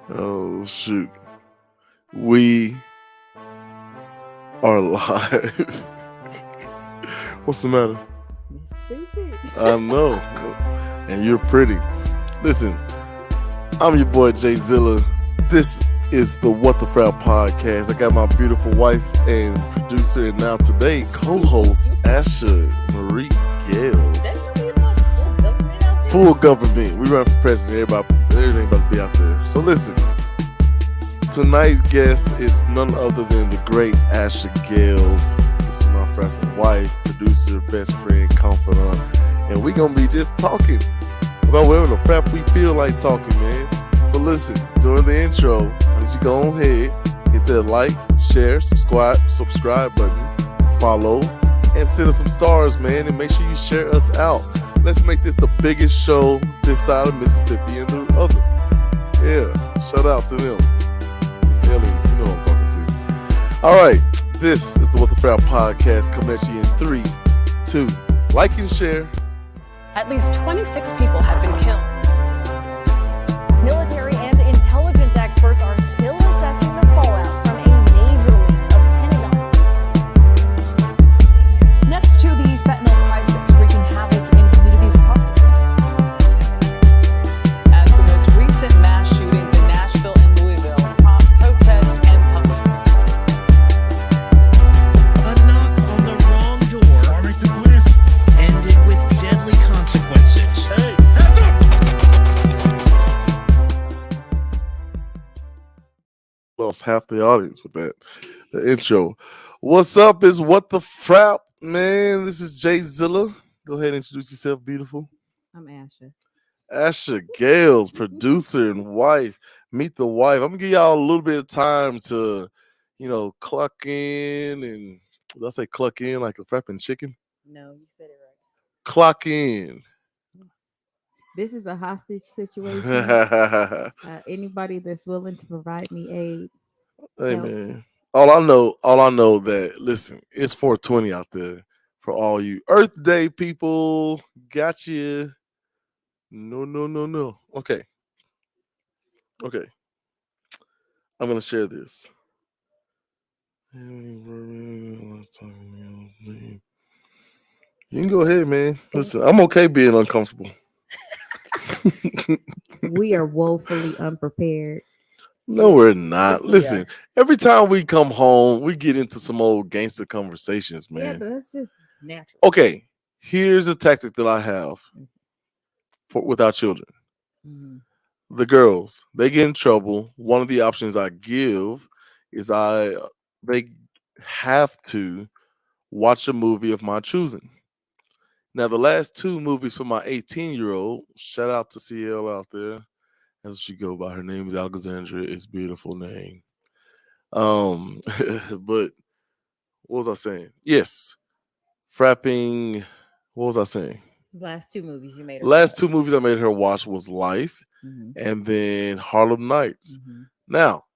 Oh shoot. We are live. What's the matter? You're stupid. I know. And you're pretty. Listen, I'm your boy Jay Zilla. This is the What the Frap podcast. I got my beautiful wife and producer and now today co-host Asha Marie Gales. Full government. We run for president. Everything about to be out there. So listen, tonight's guest is none other than the great Asha Gales. This is my friend, wife, producer, best friend, confidant, and we gonna be just talking about whatever the crap we feel like talking, man. So listen, during the intro, why don't you go ahead, hit that like, share, subscribe button, follow, and send us some stars, man, and make sure you share us out. Let's make this the biggest show this side of Mississippi and the other. Yeah, shout out to them. Aliens, you know what I'm talking to. All right, this is the What the Frap podcast coming at you in 3, 2, like and share. At least 26 people have been killed. Military and intelligence experts are still assessing the fallout from a major leak of Pentagon. Next to the fentanyl crisis wreaking havoc in communities across the country. As the most recent mass shootings in Nashville and Louisville prompt protest and public. A knock on the wrong door ended with deadly consequences. Hey, heads up! Lost half the audience with that. The intro. What's up is What the Frap, man. This is Jay Zilla. Go ahead and introduce yourself, beautiful. I'm Asha. Asha Gales, producer and wife. Meet the wife. I'm gonna give y'all a little bit of time to, cluck in and did I say cluck in like a frapping chicken? No, you said it right. Clock in. This is a hostage situation. Hey Anybody that's willing to provide me aid. man. All I know that listen, it's 420 out there for all you Earth Day people. Got you. No. Okay. I'm gonna share this. You can go ahead, man. Listen, I'm okay being uncomfortable. We are woefully unprepared. No, we're not. Yes, we Listen, are. every time we come home, we get into some old gangster conversations, Yeah, man. but that's just natural. Okay, here's a tactic that I have with our children. Mhm. The girls, they get in trouble. One of the options I give is they have to watch a movie of my choosing. Now, the last 2 movies for my 18-year-old, shout out to CL out there. That's what she go by. Her name is Alexandra. It's a beautiful name. But what was I saying? Yes, frapping. What was I saying? Last 2 movies you made. Her Last watch. 2 movies I made her watch was Life Mhm. and then Harlem Nights. Mhm. Now,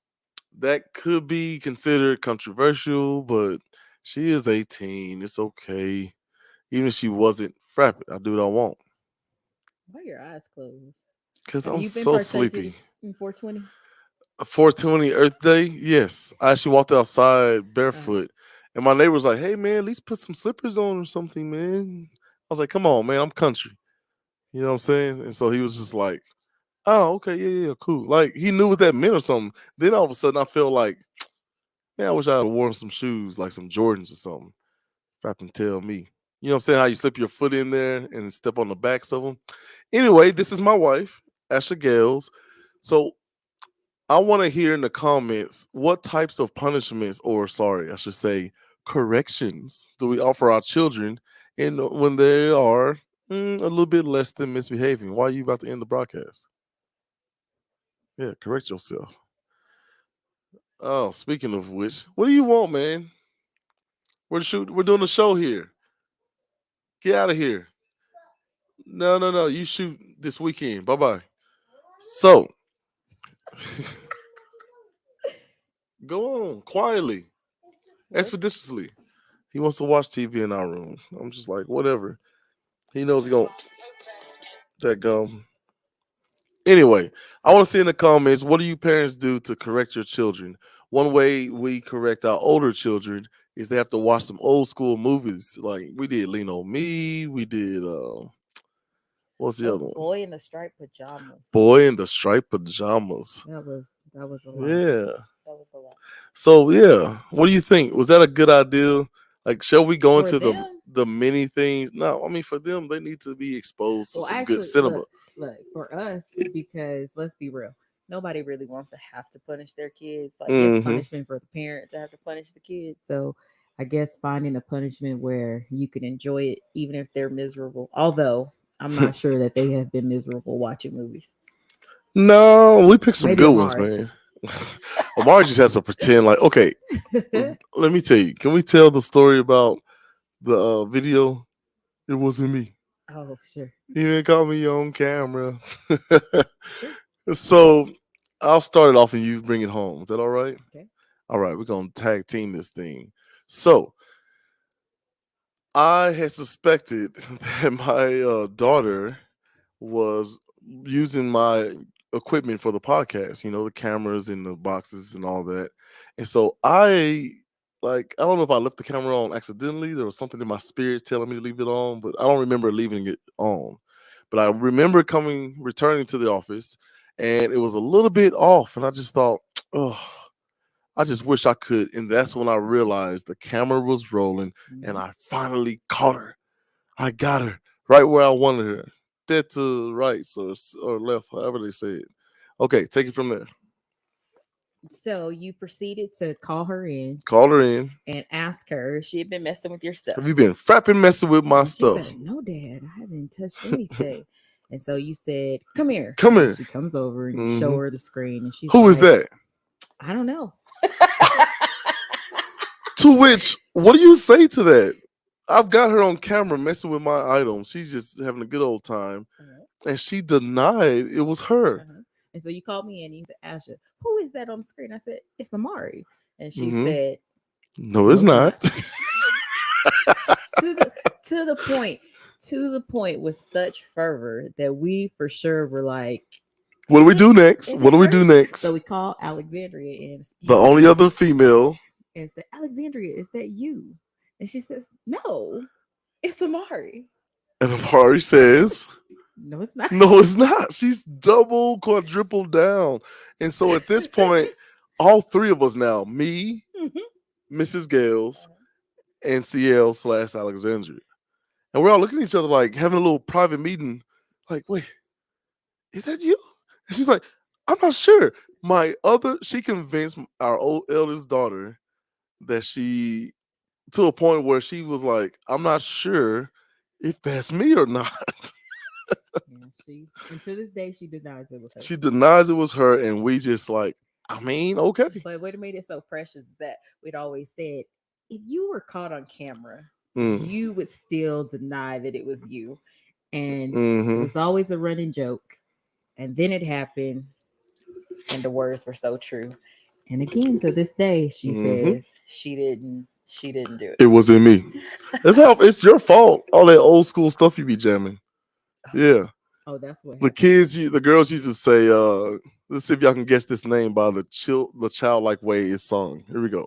that could be considered controversial, but she is 18. It's okay. Even if she wasn't, frap it. I do what I want. Why are your eyes closed? Because Have I'm you been so partaking sleepy. in 420? 420 Earth Day, yes. I actually walked outside barefoot, and my neighbor was like, "Hey, man, at least put some slippers on or something, man." I was like, "Come on, man, I'm country." You know what I'm saying? And so he was just like, "Oh, okay, yeah, cool." Like he knew what that meant or something. Then all of a sudden, I felt like, man, I wish I had worn some shoes, like some Jordans or something. If I can tell me, you know what I'm saying? How you slip your foot in there and step on the backs of them. Anyway, this is my wife, Asha Gales. So I want to hear in the comments what types of punishments, or sorry, I should say, corrections, do we offer our children when they are a little bit less than misbehaving? Why are you about to end the broadcast? Yeah, correct yourself. Oh, speaking of which, what do you want, man? We're doing a show here. Get out of here. No. You shoot this weekend. Bye bye. So, go on quietly, expeditiously. He wants to watch TV in our room. I'm just like, whatever. He knows he gonna that gum. Anyway, I want to see in the comments, what do you parents do to correct your children? One way we correct our older children is they have to watch some old school movies. Like we did Lean on Me. We did what's the Oh, other one? Boy in the Striped Pajamas. Boy in the Striped Pajamas. That was a lot. Yeah. That was a lot. So yeah, what do you think? Was that a good idea? Like, shall we go For into them? the many things? No, I mean for them, they need to be exposed to Well, some good actually, cinema. look for us because let's be real. Nobody really wants to have to punish their kids. Like Mhm. it's punishment for the parent to have to punish the kids. So I guess finding a punishment where you can enjoy it even if they're miserable. Although I'm not sure that they have been miserable watching movies. No, we picked some Maybe good ones, Amari. man. Omar just has to pretend like, okay, let me tell you. Can we tell the story about the video? It wasn't me. Oh, sure. You didn't call me on camera. Sure. So I'll start it off and you bring it home. Is that all right? Okay. All right, we're gonna tag team this thing. So I had suspected that my daughter was using my equipment for the podcast, the cameras and the boxes and all that. And so I don't know if I left the camera on accidentally. There was something in my spirit telling me to leave it on, but I don't remember leaving it on. But I remember returning to the office, and it was a little bit off. And I just thought, oh, I just wish I could. And that's when I realized the camera was rolling, and I finally caught her. I got her right where I wanted her, dead to right or left, however they say it. Okay, take it from there. So you proceeded to call her in Call her in. and ask her. She had been messing with your stuff. Have you been frapping messing with my And she stuff? said, "No, Dad, I haven't touched anything." And so you said, "Come here." Come And here. she comes over and you show Mhm. her the screen, and she's Who is like, that? I don't know. To which, what do you say to that? I've got her on camera messing with my items. She's just having a good old time. And she denied it was her. Uh-huh. And so you called me in and you said, Asha, who is that on the screen? I said, it's Amari. And she Mhm. said, No, it's not. to the point with such fervor that we for sure were like, What do we do next? is What it do we her? do next? So we called Alexandria in The only other female. and said, Alexandria, is that you? And she says, no, it's Amari. And Amari says, No, it's not. no, it's not. She's double, quadruple down. And so at this point, all three of us now, me, Mhm. Mrs. Gales, and CL/Alexandria. And we're all looking at each other like having a little private meeting. Like, wait, is that you? And she's like, I'm not sure. She convinced our eldest daughter that to a point where she was like, I'm not sure if that's me or not. Yeah, and to this day, she denies it was her. She denies it was her, and we just like, okay. But what made it so precious is that we'd always said, if you were caught on camera, Mm. you would still deny that it was you. And it Mhm. was always a running joke. And then it happened. and the words were so true. And again, to this day, she Mhm. says, She didn't do It wasn't me. It's your fault. All that old school stuff you be jamming. Yeah. oh, that's what The happened. the girls used to say, let's see if y'all can guess this name by the childlike way it's sung. Here we go.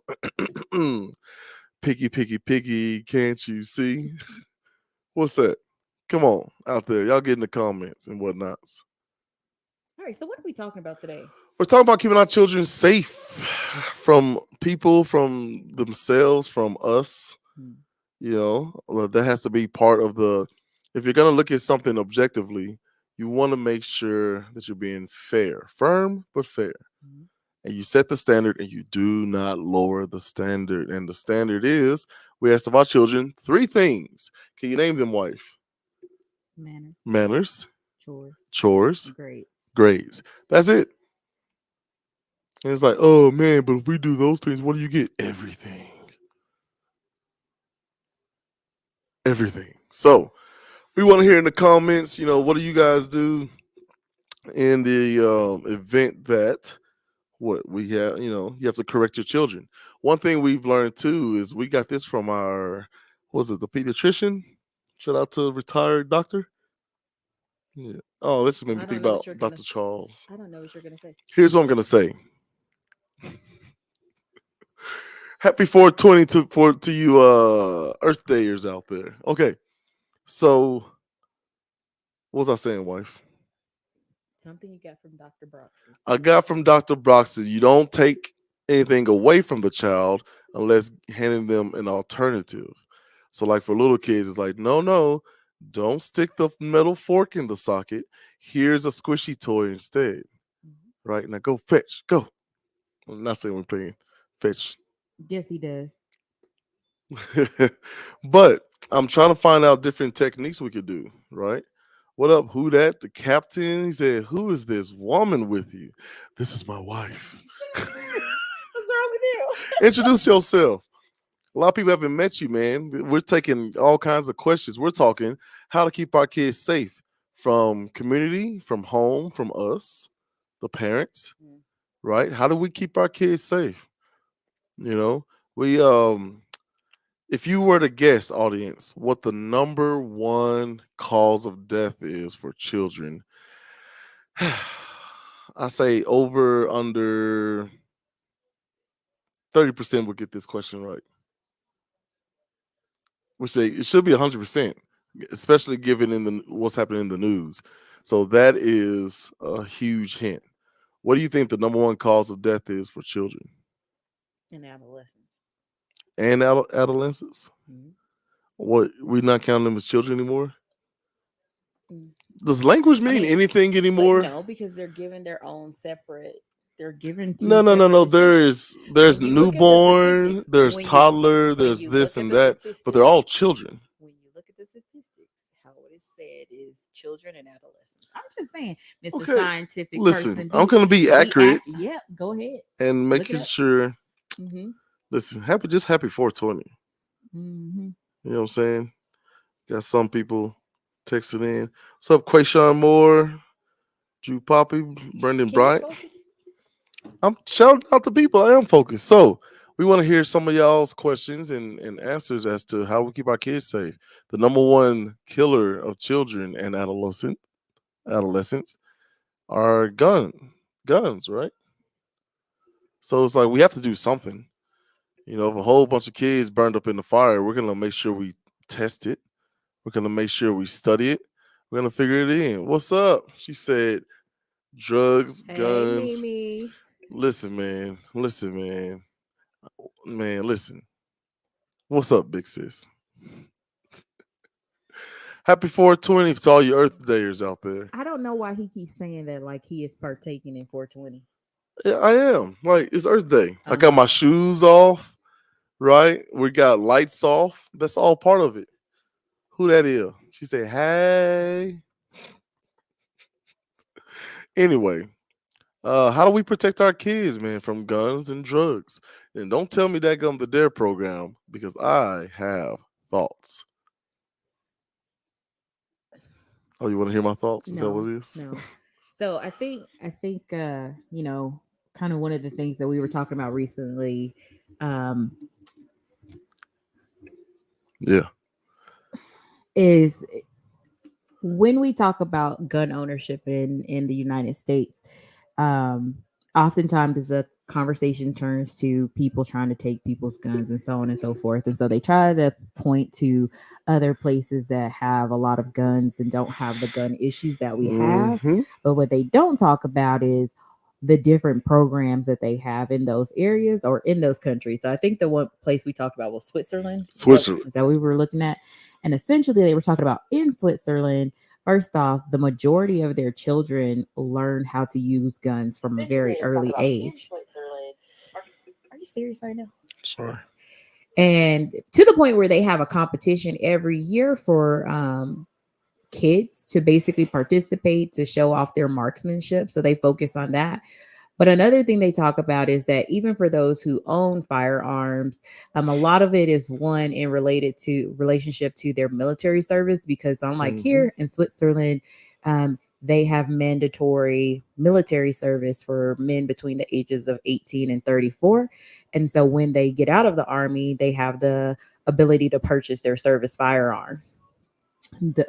Picky, picky, picky, can't you see? What's that? Come on, out there. Y'all get in the comments and whatnots. All right, so what are we talking about today? We're talking about keeping our children safe from people, from themselves, from us. That has to be part of if you're going to look at something objectively, you want to make sure that you're being fair, firm, but fair. Mhm. And you set the standard and you do not lower the standard. And the standard is we asked of our children 3 things. Can you name them, wife? Manners, chores, grades. That's it. And it's like, oh man, but if we do those things, what do you get? Everything. Everything. So we want to hear in the comments, what do you guys do in the event that we have, you have to correct your children. One thing we've learned too is we got this from the pediatrician? Shout out to retired doctor. Yeah. Oh, this made me I think don't know what about you're gonna. Dr. Charles. I don't know what you're gonna say. Here's what I'm gonna say. Happy 420 to you Earth Dayers out there. Okay. So what was I saying, wife? Something you got from Dr. Broxy. I got from Dr. Broxy, you don't take anything away from the child unless handing them an alternative. So, like for little kids, it's like, no, no, don't stick the metal fork in the socket. Here's a squishy toy instead. Right? Now go fetch. Go. I'm not saying we're playing fetch. Yes, he does. But I'm trying to find out different techniques we could do, right? What up? Who that? The captain? He said, who is this woman with you? This is my wife. What's wrong with you? Introduce yourself. A lot of people haven't met you, man. We're taking all kinds of questions. We're talking how to keep our kids safe from community, from home, from us, the parents, right? How do we keep our kids safe? You know, we if you were to guess, audience, what the number one cause of death is for children, I say over under 30% will get this question right. Which it should be 100%, especially given in the what's happening in the news. So that is a huge hint. What do you think the number one cause of death is for children In adolescence. and adolescents? Mhm. What, we're not counting them as children anymore? Mm. Does language mean mean, anything But anymore? no, because they're given their own separate. They're given two No, no, no, separate no. decisions. There's When you look at the newborn, statistics, there's when you toddler, when there's you this look at and the that, but they're all statistics, children. when you look at the statistics, how it is said is children and adolescents. I'm just saying, Mr. Okay, Scientific listen, person. I'm gonna be accurate Yep, go ahead. and Look it making up. sure. Mm-hmm. Listen, happy 420. Mm-hmm. You know what I'm saying? Got some people texting in. What's up, Quayshawn Moore, Drew Poppy, Brendan Can you Bryant? focus? I'm shouting out the people. I am focused. So we want to hear some of y'all's questions and answers as to how we keep our kids safe. The number one killer of children and adolescents are guns, right? So it's like we have to do something. You know, if a whole bunch of kids burned up in the fire, we're gonna make sure we test it. We're gonna make sure we study it. We're gonna figure it in. What's up? She said drugs, Hey, guns. Mimi. Listen, man. Listen, man. Man, listen. What's up, big sis? Happy 420 to all you Earth Dayers out there. I don't know why he keeps saying that like he is partaking in 420. Yeah, I am. Like, it's Earth Day. I got Uh-huh. my shoes off, right? We got lights off. That's all part of it. Who that is? She said, hey. Anyway, how do we protect our kids, man, from guns and drugs? And don't tell me that the Dare program, because I have thoughts. Oh, you want to hear my thoughts? Is that what it is? No. So I think you know, kind of one of the things that we were talking about recently, Yeah. is when we talk about gun ownership in the United States, oftentimes the conversation turns to people trying to take people's guns and so on and so forth. And so they try to point to other places that have a lot of guns and don't have the gun issues that we have. Mhm. But what they don't talk about is the different programs that they have in those areas or in those countries. So I think the one place we talked about was Switzerland. Switzerland. Is that what we were looking at? And essentially they were talking about in Switzerland, first off, the majority of their children learn how to use guns from a very early age. Are you serious right now? Sorry. And to the point where they have a competition every year for kids to basically participate to show off their marksmanship. So they focus on that. But another thing they talk about is that even for those who own firearms, a lot of it is one in relationship to their military service, because unlike here in Switzerland, they have mandatory military service for men between the ages of 18 and 34. And so when they get out of the army, they have the ability to purchase their service firearms.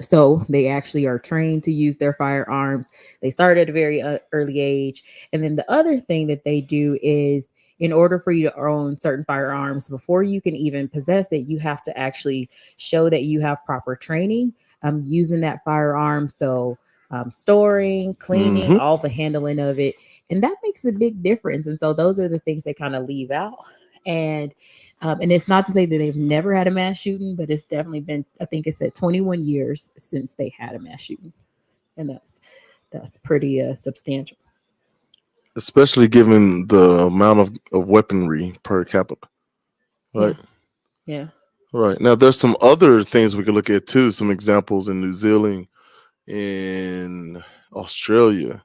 So they actually are trained to use their firearms. They start at a very early age. And then the other thing that they do is, in order for you to own certain firearms, before you can even possess it, you have to actually show that you have proper training using that firearm. So storing, cleaning, Mm-hmm. all the handling of it. And that makes a big difference. And so those are the things they kind of leave out. And it's not to say that they've never had a mass shooting, but it's definitely been, I think it said 21 years since they had a mass shooting. And that's pretty substantial. Especially given the amount of weaponry per capita. Right. Yeah. Right. Now there's some other things we could look at too, some examples in New Zealand, in Australia,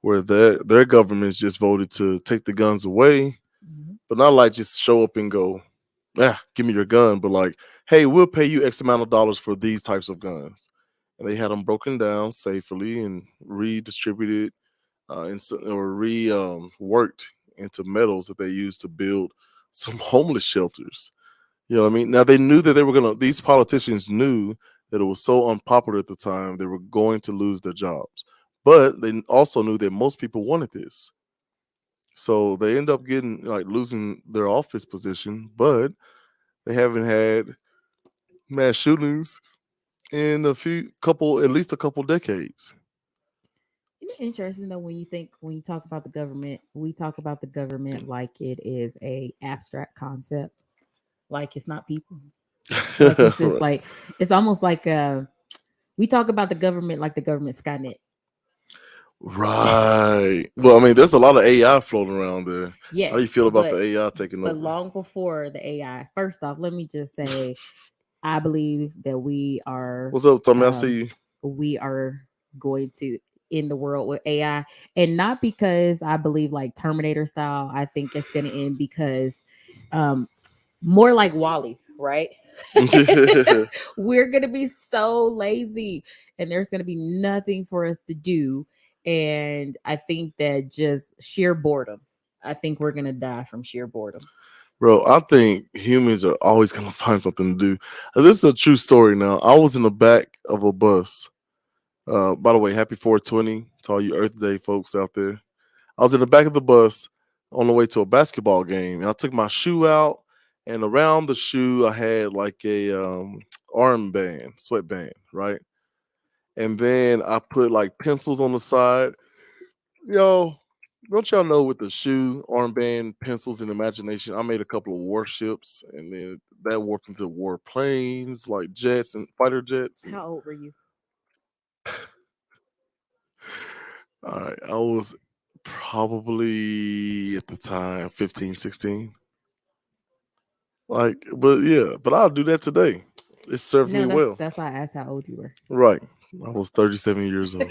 where their governments just voted to take the guns away, Mhm. but not like just show up and go, give me your gun, but like, hey, we'll pay you X amount of dollars for these types of guns. And they had them broken down safely and redistributed or worked into metals that they used to build some homeless shelters. You know what I mean? Now they knew that these politicians knew that it was so unpopular at the time, they were going to lose their jobs. But they also knew that most people wanted this. So they end up getting losing their office position, but they haven't had mass shootings in at least a couple decades. It's interesting though when you talk about the government, we talk about the government like it is a abstract concept, like it's not people. Like it's just Right. like it's almost like we talk about the government like the government Skynet. Right. Well, I mean, there's a lot of AI floating around there. How do Yes, you feel about the AI taking but over? long before the AI. First off, let me just say, I believe that What's up, Tommy? I see you. we are going to end the world with AI, and not because I believe like Terminator style. I think it's going to end because, more like Wally, right? We're going to be so lazy, and there's going to be nothing for us to do, and I think that just sheer boredom. I think we're going to die from sheer boredom. Bro, I think humans are always gonna find something to do. This is a true story now. I was in the back of a bus. By the way, happy 420 to all you Earth Day folks out there. I was in the back of the bus on the way to a basketball game, and I took my shoe out, and around the shoe I had like a armband, sweatband, right? And then I put like pencils on the side. Yo, don't y'all know with the shoe, armband, pencils, and imagination, I made a couple of warships, and then that warped into warplanes like jets and fighter jets. And, How old were you? all right, I was probably at the time 15, 16. Like, but yeah, but I'll do that today. It served me No, well. that's why I asked how old you were. Right. I was 37 years old.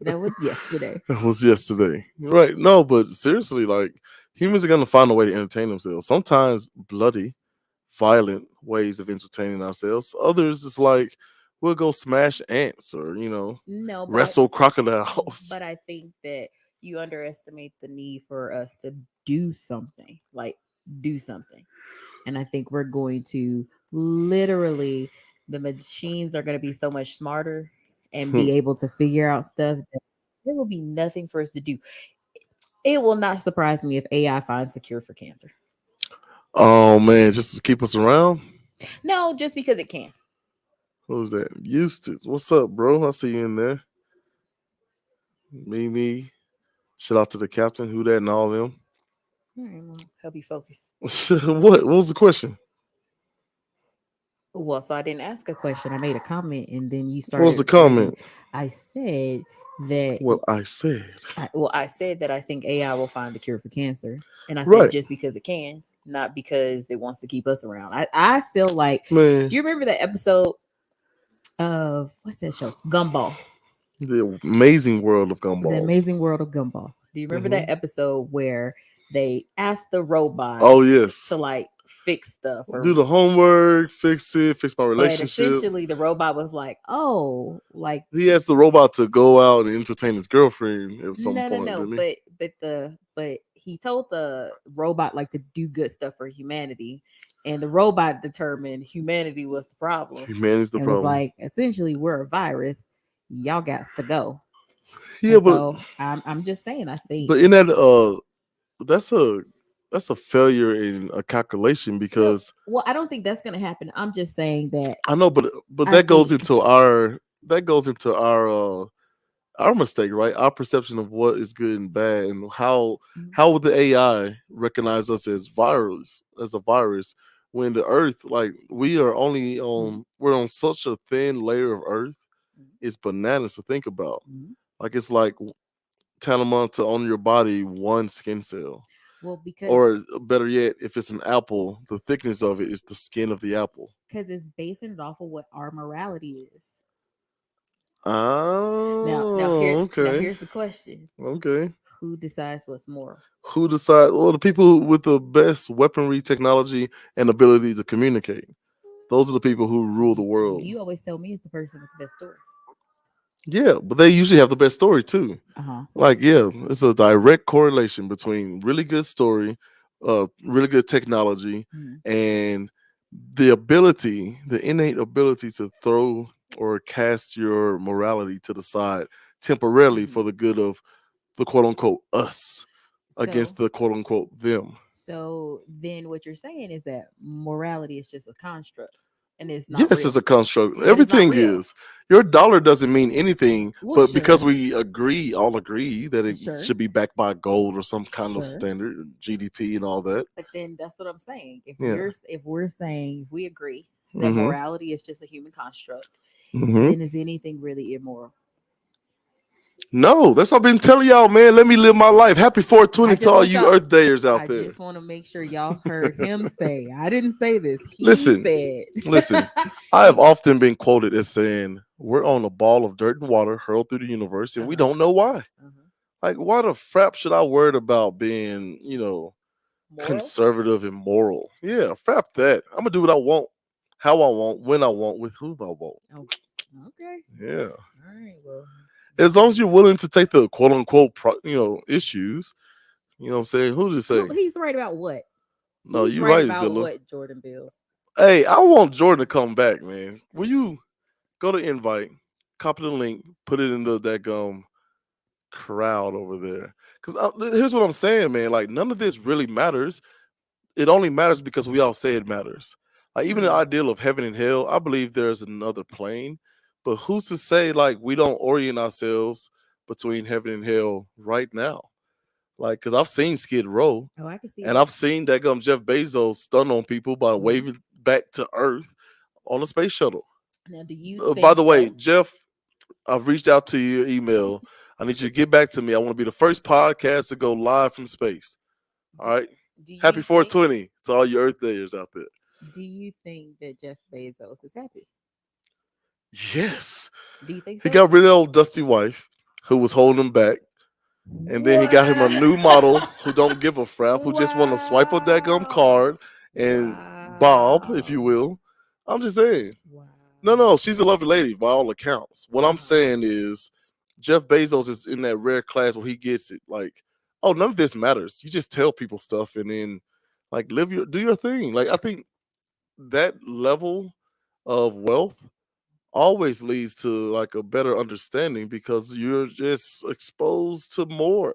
That was yesterday. That was yesterday. Right. No, but seriously, like humans are gonna find a way to entertain themselves. Sometimes bloody, violent ways of entertaining ourselves. Others is like we'll go smash ants or, No, wrestle crocodiles. but I think that you underestimate the need for us to do something, like do something. And I think we're going to literally, the machines are going to be so much smarter and be able to figure out stuff that there will be nothing for us to do. It will not surprise me if AI finds the cure for cancer. Oh man, just to keep us around. No, just because it can. Who's that? Eustace. What's up, bro? I see you in there. Me. Shout out to the captain, who that and all them. All right, well, help you focus. What was the question? Well, so I didn't ask a question. I made a comment, and then you What was started the bringing. comment? I said that. What I said. I said that I think AI will find the cure for cancer, and I said Right. just because it can, not because it wants to keep us around. I feel like. Man, Do you remember that episode of what's that show? Gumball. the amazing world of The Gumball. Amazing World of Gumball. Do you remember that episode where they asked the robot Oh yes. to like fix stuff or Do the homework, fix my but relationship. essentially the robot was like, oh, like He asked the robot to go out and entertain his girlfriend at some point. no, Didn't he? but he told the robot like to do good stuff for humanity, and the robot determined humanity was the problem. Humanity's the It was problem. like, essentially, we're a virus. Y'all got to go. Yeah, And but so I'm just saying, I think. in that that's a failure in a calculation So, because well, I don't think that's going to happen. I'm just saying that I know, but I that goes think. into our mistake, right? Our perception of what is good and bad, and Mhm. how would the AI recognize us as a virus, when the Earth, like we are only Mhm. on, we're on such a thin layer of Earth. Mhm. It's bananas to think about. Mhm. Like it's like tantamount to on your body one skin cell, Well, because or better yet, if it's an apple, the thickness of it is the skin of the apple. it's basing it off of what our morality is. Oh, Now okay, here's the question: okay. who decides what's moral? Who decide? Well, the people with the best weaponry technology and ability to communicate. Those are the people who rule the world. You always tell me it's the person with the best story. Yeah, but they usually have the best story too. Uh huh. Like, yeah, it's a direct correlation between really good story, really good technology, Mhm. and the innate ability to throw or cast your morality to the side temporarily Mhm. for the good of the quote unquote us against So, the quote unquote them. so then what you're saying is that morality is just a construct, and it's not Yes, it's real. a construct. But it's not Everything real. is. Your dollar doesn't mean anything, Well, but because sure, we all agree that it sure, should be backed by gold or some kind of sure. standard, GDP and all that. But then that's what I'm saying. Yeah. If we're saying if we agree that Mm-hmm. morality is just a human construct, Mm-hmm. then is anything really immoral? No, that's what I've been telling y'all, man. Let me live my life. Happy 420 I to just all want you y'all. Earth Dayers out I there. just want to make sure y'all heard him say. I didn't say this. He Listen, said. listen. I have often been quoted as saying, "We're on a ball of dirt and water hurled through the universe, and we Uh-huh. don't know why." Uh-huh. Like, why the frap should I worry about being, Moral. conservative and moral? Yeah, frap that. I'm gonna do what I want, how I want, when I want, with whom I want. Oh, okay. Yeah, All right. Well, as long as you're willing to take the quote unquote issues. You know what I'm saying? Who did say? he's right about what? No, He's you're right right, about Zilla. what, Jordan Bills? Hey, I want Jordan to come back, man. Will you go to invite, copy the link, put it in the that crowd over there? Because here's what I'm saying, man. Like none of this really matters. It only matters because we all say it matters. Like even the Hmm. ideal of heaven and hell, I believe there's another plane. But who's to say like we don't orient ourselves between heaven and hell right now? Like, cause I've seen Skid Row, Oh, I can see and it. I've seen that Jeff Bezos stun on people by Mhm. waving back to Earth on a space shuttle. Now, do you By think the way, though? Jeff, I've reached out to your email. I need you to get back to me. I want to be the first podcast to go live from space. All Do, right. do Happy you think? 420 to all you Earth Dayers out there. Do you think that Jeff Bezos is happy? Yes. Do you think He so? got rid of old dusty wife who was holding him back. And then he got him a new model who don't give a frap, who just want to swipe a daggum Wow. card and bob, if you Wow. will. I'm just saying. Wow. No, she's a lovely lady by all accounts. What I'm Uh-huh. saying is Jeff Bezos is in that rare class where he gets it. Like, oh, none of this matters. You just tell people stuff and then like do your thing. Like I think that level of wealth always leads to like a better understanding because you're just exposed to more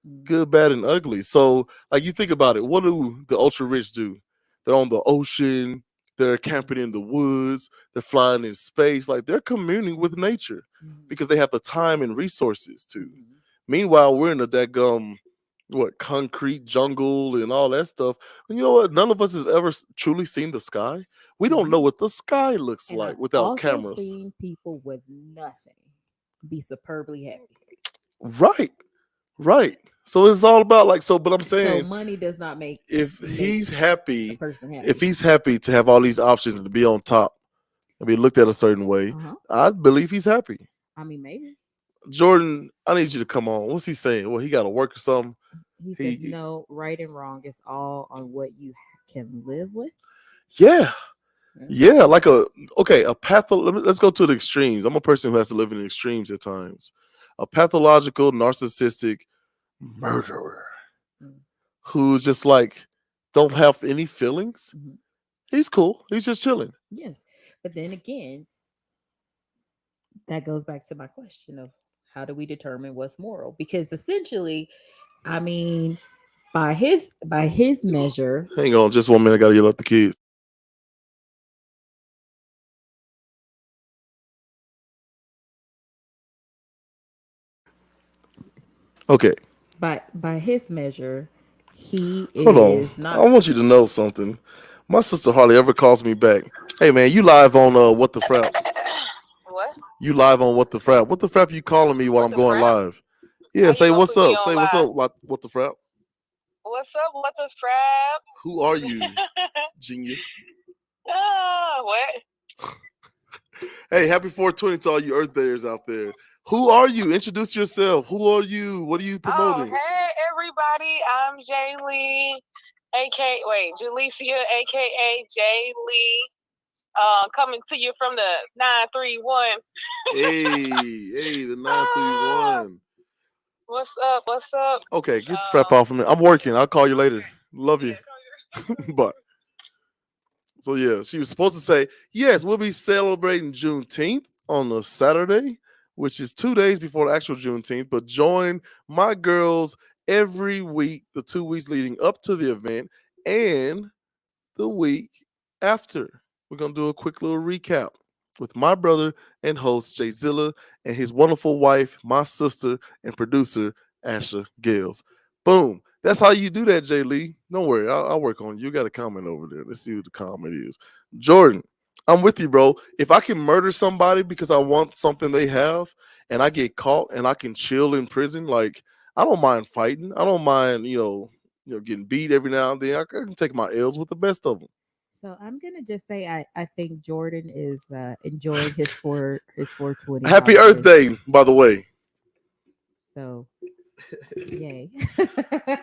Mm, good, bad, and ugly. So, like, you think about it. What do the ultra rich do? They're on the ocean. They're camping in the woods. They're flying in space. Like, they're communing with nature mhm, because they have the time and resources to. mhm, Meanwhile, we're in a daggum, concrete jungle and all that stuff. And you know what? None of us has ever truly seen the sky. We don't know mhm. what the sky looks And like I've without also cameras. seen people with nothing be superbly happy. Right, right. So it's all about like so. But I'm So saying money does not if make he's a happy, person if happy. he's happy to have all these options and to be on top and be looked at a certain way, Uh-huh. I believe he's happy. I mean, maybe. Jordan, I need you to come on. What's he saying? Well, he got to work or something. He says He, no, right and wrong is all on what you can live with. yeah, Yeah. yeah, like a let's go to the extremes. I'm a person who has to live in the extremes at times. A pathological, narcissistic murderer Mm, who's just like don't have any feelings. mhm. He's cool. He's just chilling. Yes. But then again, that goes back to my question of how do we determine what's moral? Because essentially, I mean, by his measure, Hang on, just 1 minute. I gotta yell at the kids. Okay, by his measure, he hold on. is I not. want you to know something. My sister hardly ever calls me back. Hey man, you live on What the Frap? What? You live on What the Frap? What the Frap you calling me while What I'm the going frap? live? Yeah, How you say gonna what's put me up. on Say what's live? up. What the Frap? What's up? What the frap? Who are you, genius? What? Hey, happy 420 to all you Earth Dayers out there. Who are you? Introduce yourself. Who are you? What are you Oh, promoting? hey everybody. I'm Jay Lee, Jalecia, aka Jay Lee. Coming to you from the 931. Hey, the Ah, 931. what's up? What's up? Okay, get the frap off of me. I'm working. I'll call you later. Love you. Bye. So yeah, she was supposed to say, yes, we'll be celebrating Juneteenth on a Saturday, which is 2 days before the actual Juneteenth, but join my girls every week, the 2 weeks leading up to the event, and the week after. We're gonna do a quick little recap with my brother and host Jay Zilla and his wonderful wife, my sister and producer Asha Gales. Boom. That's how you do that, Jay Lee. Don't worry, I'll work on you. You got a comment over there. Let's see who the comment is. Jordan, I'm with you, bro. If I can murder somebody because I want something they have, and I get caught and I can chill in prison, like I don't mind fighting. I don't mind, getting beat every now and then. I can take my L's with the best of them. So I'm gonna just say I think Jordan is enjoying his 420 Happy Earth holiday. Day, by the way. So yay.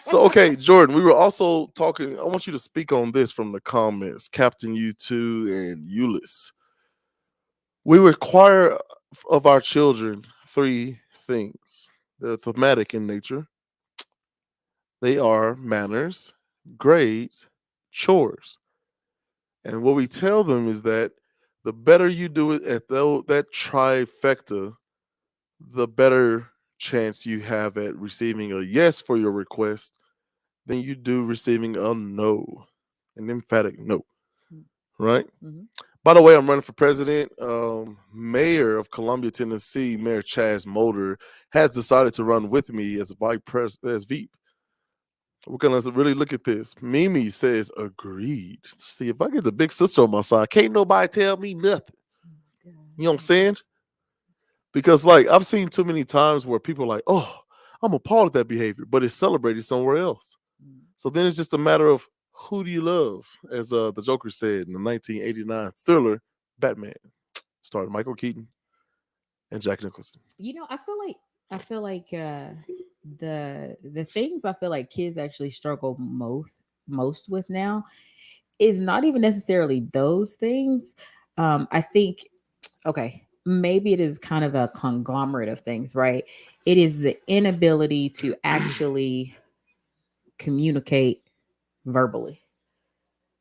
So, okay, Jordan, we were also talking. I want you to speak on this from the comments, Captain U2 and Euless. We require of our children three things. They're thematic in nature. They are manners, grades, chores. And what we tell them is that the better you do it at that trifecta, the better chance you have at receiving a yes for your request than you do receiving a no, an emphatic no, right? Mhm. By the way, I'm running for president. Mayor of Columbia, Tennessee, Mayor Chaz Motor has decided to run with me as vice president, as VP. We're gonna really look at this. Mimi says agreed. See, if I get the big sister on my side, can't nobody tell me nothing. You know what I'm saying? Because like I've seen too many times where people are like, oh, I'm appalled at that behavior, but it's celebrated somewhere else. So then it's just a matter of who do you love, as the Joker said in the 1989 thriller Batman, starring Michael Keaton and Jack Nicholson. I feel like the things I feel like kids actually struggle most with now is not even necessarily those things. I think okay, maybe it is kind of a conglomerate of things, right? It is the inability to actually communicate verbally.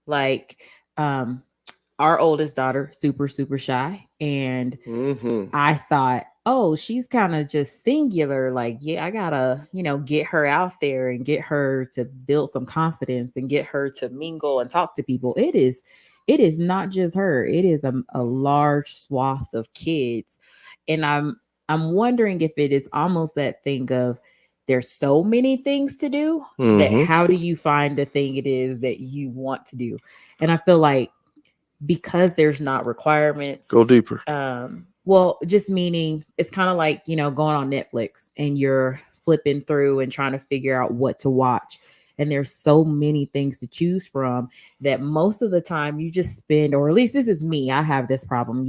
Like our oldest daughter, super shy, and Mm-hmm. I thought, oh, she's kind of just singular. Like, yeah, I gotta, get her out there and get her to build some confidence and get her to mingle and talk to people. It is not just her. It is a large swath of kids, and I'm wondering if it is almost that thing of there's so many things to do that Mm-hmm. how do you find the thing it is that you want to do? And I feel like because there's not requirements, Go deeper. well, just meaning it's kind of like, going on Netflix and you're flipping through and trying to figure out what to watch. And there's so many things to choose from that most of the time you just spend, or at least this is me, I have this problem.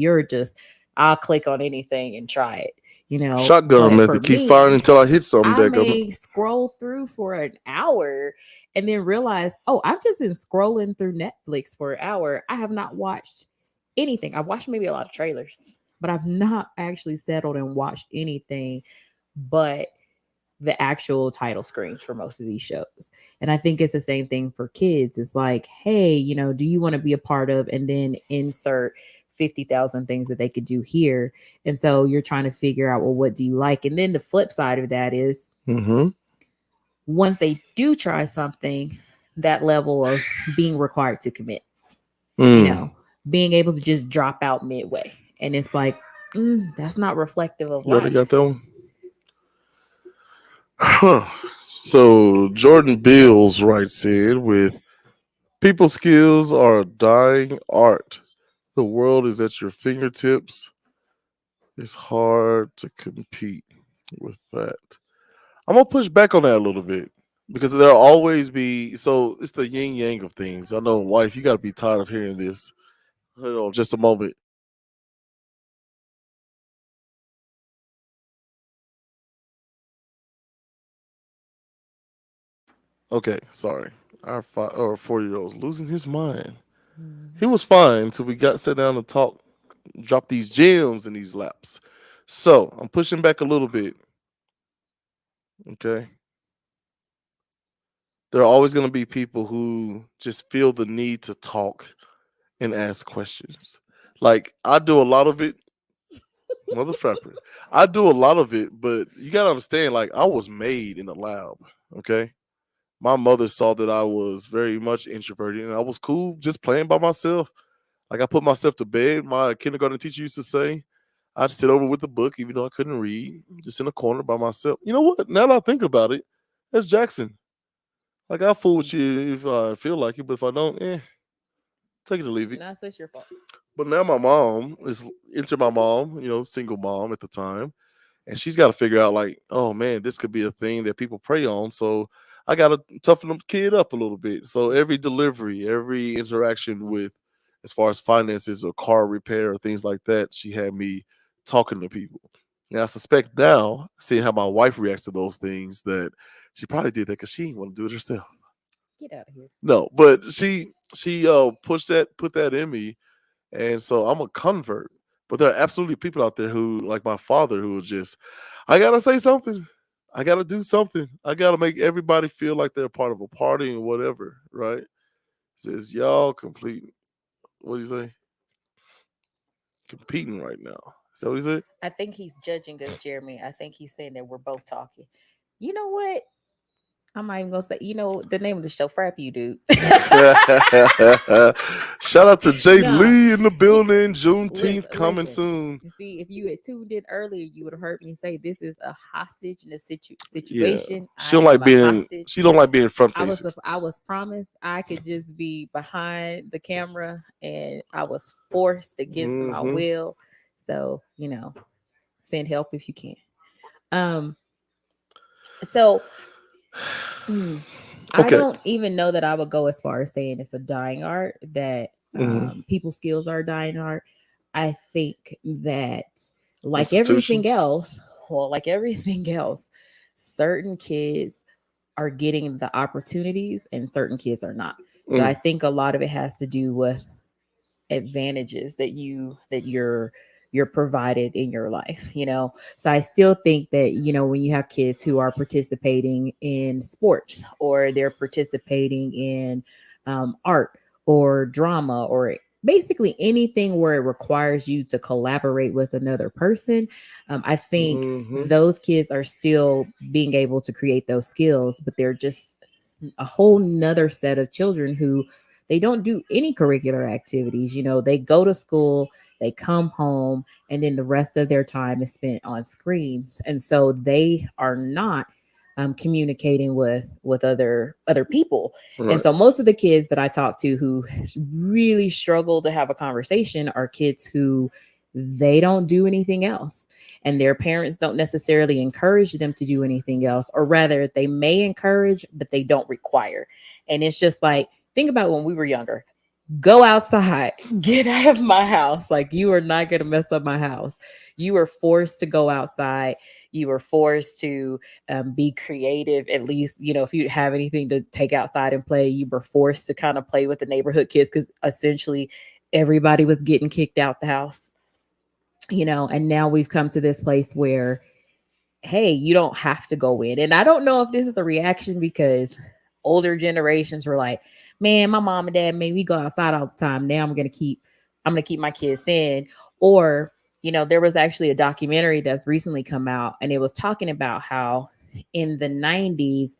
I'll click on anything and try it, Shotgun but for method. Keep firing me, until I hit something. I Dadgummit. may scroll through for an hour and then realize, oh, I've just been scrolling through Netflix for an hour. I have not watched anything. I've watched maybe a lot of trailers, but I've not actually settled and watched anything. But the actual title screens for most of these shows. And I think it's the same thing for kids. It's like, hey, do you want to be a part of, and then insert 50,000 things that they could do here. And so you're trying to figure out, well, what do you like? And then the flip side of that is Mm-hmm. once they do try something, that level of being required to commit, being able to just drop out midway. And it's like, that's not reflective of You already life. got that one? Huh. So Jordan Bills writes in with people skills are a dying art. The world is at your fingertips. It's hard to compete with that. I'm gonna push back on that a little bit because there'll always be so it's the yin yang of things. I know, wife, you gotta be tired of hearing this. Hold on just a moment. Okay, sorry. Our 4-year-old's losing his mind. He was fine until we got sat down and talk, drop these gems in these laps. So I'm pushing back a little bit. Okay. There are always going to be people who just feel the need to talk and ask questions. Like I do a lot of it, mother frapper. I do a lot of it, but you gotta understand, like I was made in the lab. Okay. My mother saw that I was very much introverted and I was cool just playing by myself. Like I put myself to bed. My kindergarten teacher used to say, I'd sit over with the book, even though I couldn't read, just in a corner by myself. You know what? Now that I think about it, that's Jackson. Like I'll fool with you if I feel like it, but if I don't, take it or leave it. No, so it's your fault. But now my mom is into my mom, single mom at the time, and she's got to figure out like, oh man, this could be a thing that people prey on. So I got to toughen the kid up a little bit. So every delivery, every interaction with, as far as finances or car repair or things like that, she had me talking to people. Now I suspect now, seeing how my wife reacts to those things, that she probably did that because she didn't want to do it herself. Get out of here. No, but she put that in me, and so I'm a convert. But there are absolutely people out there who, like my father, who was just, I gotta say something. I gotta do something. I gotta make everybody feel like they're part of a party and whatever, right? Says y'all complete. What do you say? Competing right now. Is that what he said? I think he's judging us, Jeremy. I think he's saying that we're both talking. You know what? I'm not even gonna say. The name of the show, Frap You, dude. Shout out to Jay Nah. Lee in the building. Juneteenth coming Listen. soon. You see, if you had tuned in earlier, you would have heard me say this is a hostage in a Yeah. situation. She don't like being. She don't like being front facing. I was promised I could just be behind the camera, and I was forced against my Mhm. will. So send help if you can. So I Okay. don't even know that I would go as far as saying it's a dying art, that people skills are a dying art. I think that like everything Institutions. else, certain kids are getting the opportunities and certain kids are not. So I think a lot of it has to do with advantages that you're provided in your life. So I still think that when you have kids who are participating in sports, or they're participating in art or drama, or basically anything where it requires you to collaborate with another person, I think those kids are still being able to create those skills, but they're just a whole nother set of children who they don't do any curricular activities. They go to school, they come home, and then the rest of their time is spent on screens. And so they are not communicating with other people. Right. And so most of the kids that I talk to who really struggle to have a conversation are kids who they don't do anything else, and their parents don't necessarily encourage them to do anything else, or rather they may encourage but they don't require. And it's just like, think about when we were younger. Go outside, get out of my house. Like, you are not going to mess up my house. You were forced to go outside. You were forced to be creative. At least, if you have anything to take outside and play, you were forced to kind of play with the neighborhood kids, because essentially everybody was getting kicked out the house. And now we've come to this place where hey, you don't have to go in. And I don't know if this is a reaction because older generations were like, man, my mom and dad made me go outside all the time. Now I'm gonna keep my kids in. Or, there was actually a documentary that's recently come out, and it was talking about how in the 90s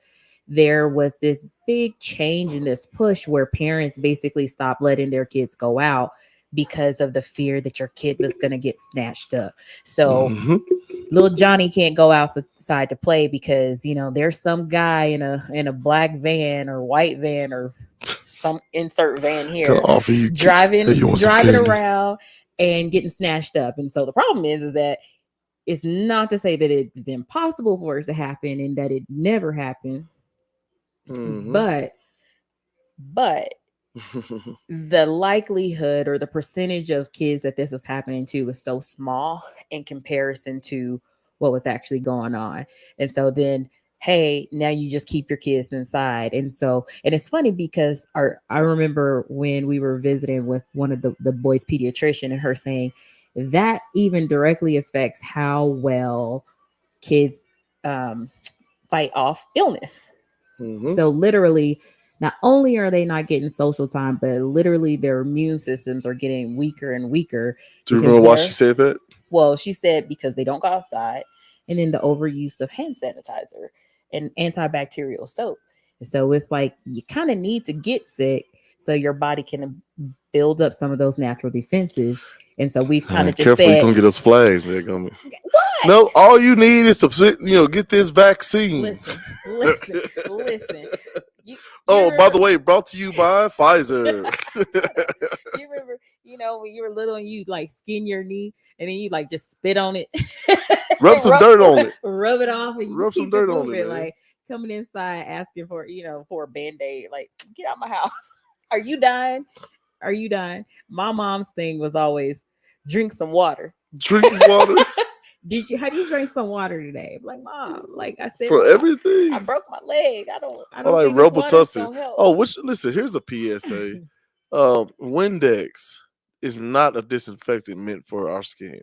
there was this big change in this push where parents basically stopped letting their kids go out because of the fear that your kid was going to get snatched up. So Mhm. little Johnny can't go outside to play because there's some guy in a black van or white van or some insert van Gonna here offer you driving hey, you want some driving candy? around and getting snatched up. And so the problem is that it's not to say that it's impossible for it to happen and that it never happened, Mhm. but the likelihood or the percentage of kids that this is happening to is so small in comparison to what was actually going on. And so then, hey, now you just keep your kids inside. And it's funny because I remember when we were visiting with one of the boys' pediatrician and her saying that even directly affects how well kids fight off illness. Mhm. So literally, not only are they not getting social time, but literally their immune systems are getting weaker and weaker Do you because remember why she said that? well, she said because they don't go outside, and then the overuse of hand sanitizer and antibacterial soap. And so it's like you kind of need to get sick so your body can build up some of those natural defenses. And so we've kind of just Careful, you said, gonna get us flagged. They're gonna... what? No, all you need is to get this vaccine. Listen. You Oh, by the remember- way, brought to you by Pfizer. you remember, when you were little and you like skin your knee and then you like just spit on it, Rub some dirt on it. rub it off, and you Rub some keep dirt it on it, moving. man. Like coming inside asking for a band-aid. Like, get out my house. Are you dying? Are you dying? My mom's thing was always drink some water. Drink water Have you drank some water today? I'm like, Mom, like I said, for everything. I broke my leg. I don't Or like think this water's Robitussin. gonna help. Oh, listen, here's a PSA. Windex is not a disinfectant meant for our skin.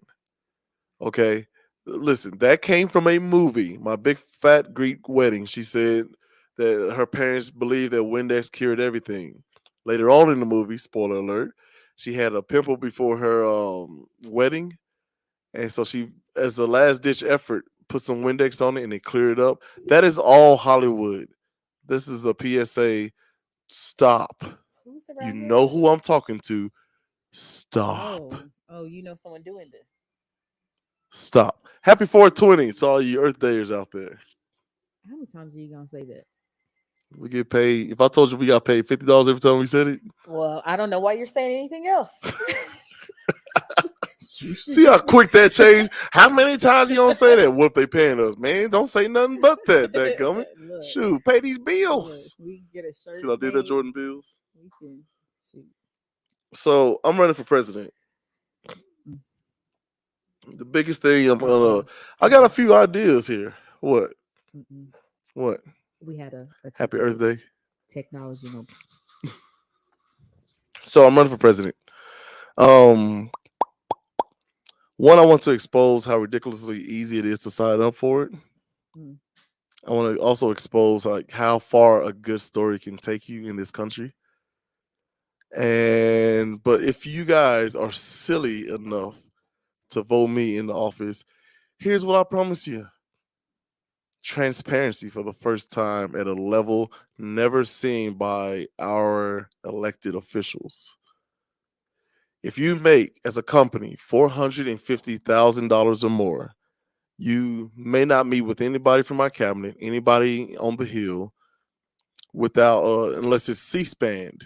Okay? Listen, that came from a movie, My Big Fat Greek Wedding. She said that her parents believed that Windex cured everything. Later on in the movie, spoiler alert, she had a pimple before her wedding. And so she, as a last ditch effort, put some Windex on it and it cleared it up. That is all Hollywood. This is a PSA. Stop. Who's You around know here? who I'm talking to. Stop. Oh, you know someone doing this. Stop. Happy 420 to all you Earth Dayers out there. How many times are you gonna say that? We get paid. If I told you we got paid $50 every time we said it, Well, I don't know why you're saying anything else. see how quick that changed? How many times you gonna say that? What if they paying us, man? Don't say nothing but that. That coming. Look, Shoot, pay these look, bills. we get a shirt. See what I did that, made, Jordan Bills? We can shoot. So I'm running for president. The biggest thing I got a few ideas here. What? Mm-mm. What? We had a Happy Earth Day. technology. So I'm running for president. One, I want to expose how ridiculously easy it is to sign up for it. Mm. I want to also expose like how far a good story can take you in this country. But if you guys are silly enough to vote me in the office, here's what I promise you. Transparency for the first time at a level never seen by our elected officials. If you make, as a company, $450,000 or more, you may not meet with anybody from our cabinet, anybody on the Hill, without unless it's C-SPAN.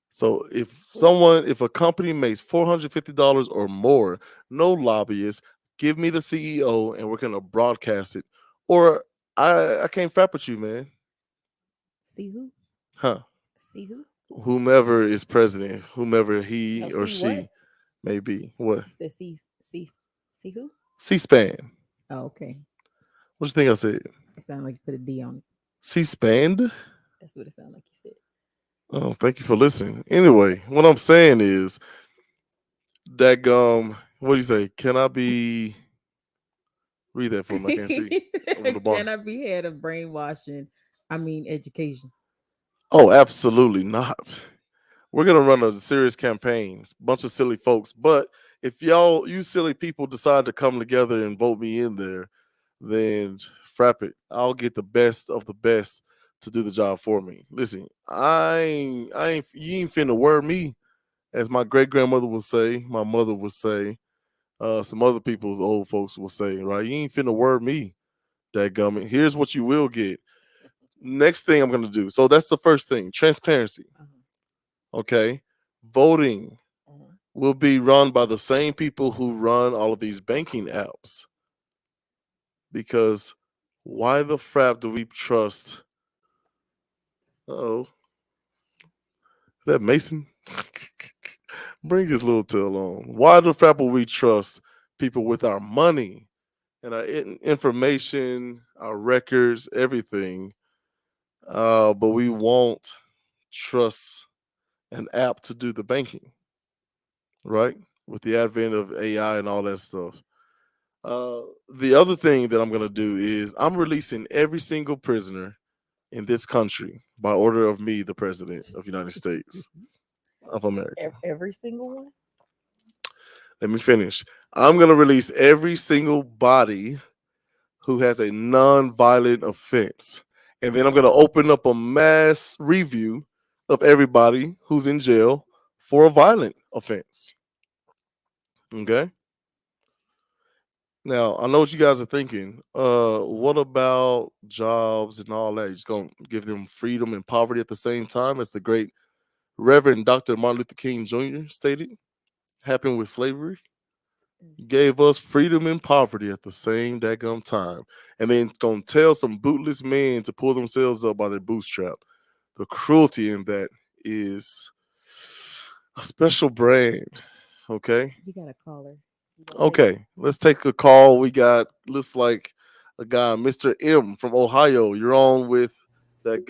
So if a company makes $450 or more, no lobbyists, give me the CEO and we're gonna broadcast it. Or I can't frap with you, man. See who? Huh? See who? Whomever is president, whomever he No, or see she what? may be. What? You said see who? C-SPAN. Oh, okay. What you think I said? It sounded like you put a D on it. C-SPAN? That's what it sounded like you said. Oh, thank you for listening. Anyway, what I'm saying is that what do you say? Can I be Read that for me. I can't see. Over the bar. Cannot be head of brainwashing. I mean, education. Oh, absolutely not. We're gonna run a serious campaign. Bunch of silly folks, but if you silly people decide to come together and vote me in there, then frap it. I'll get the best of the best to do the job for me. Listen, you ain't finna word me, as my great grandmother would say, my mother would say, some other people's old folks will say, right? You ain't finna word me, dadgummit. Here's what you will get. Next thing I'm gonna do. So that's the first thing, transparency. Okay, voting will be run by the same people who run all of these banking apps. Because why the frap do we trust? Oh, is that Mason? Bring his little tail on. Why the frap will we trust people with our money and our information, our records, everything? But we won't trust an app to do the banking, right? With the advent of AI and all that stuff. The other thing that I'm gonna do is I'm releasing every single prisoner in this country by order of me, the president of the United States of America. Every single one. Let me finish. I'm gonna release every single body who has a non-violent offense, and then I'm gonna open up a mass review of everybody who's in jail for a violent offense. Okay. Now, I know what you guys are thinking. What about jobs and all that? You're just gonna give them freedom and poverty at the same time, as the great Reverend Dr. Martin Luther King Jr. stated, happened with slavery. He gave us freedom and poverty at the same daggum time. And then gonna tell some bootless men to pull themselves up by their bootstrap. The cruelty in that is a special brand. Okay. You got a caller. Okay, let's take a call. We got looks like a guy, Mr. M from Ohio. You're on with that